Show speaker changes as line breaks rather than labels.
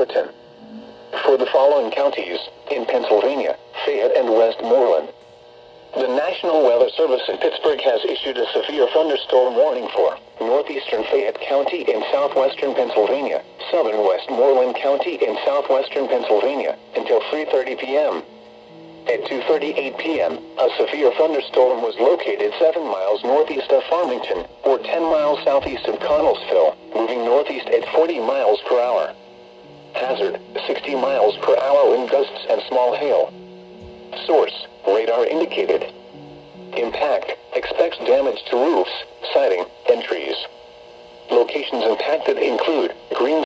bulletin. For the following counties in Pennsylvania, Fayette and Westmoreland, the National Weather Service in Pittsburgh has issued a severe thunderstorm warning for northeastern Fayette County in southwestern Pennsylvania, southern Westmoreland County in southwestern Pennsylvania, until 3:30 p.m. At 2:38 p.m., a severe thunderstorm was located 7 miles northeast of Farmington, or 10 miles southeast of Connellsville, moving northeast at 40 miles per hour. Hazard, 60 miles per hour wind gusts and small hail. Source, radar indicated. Impact, expects damage to roofs, siding, and trees. Locations impacted include Green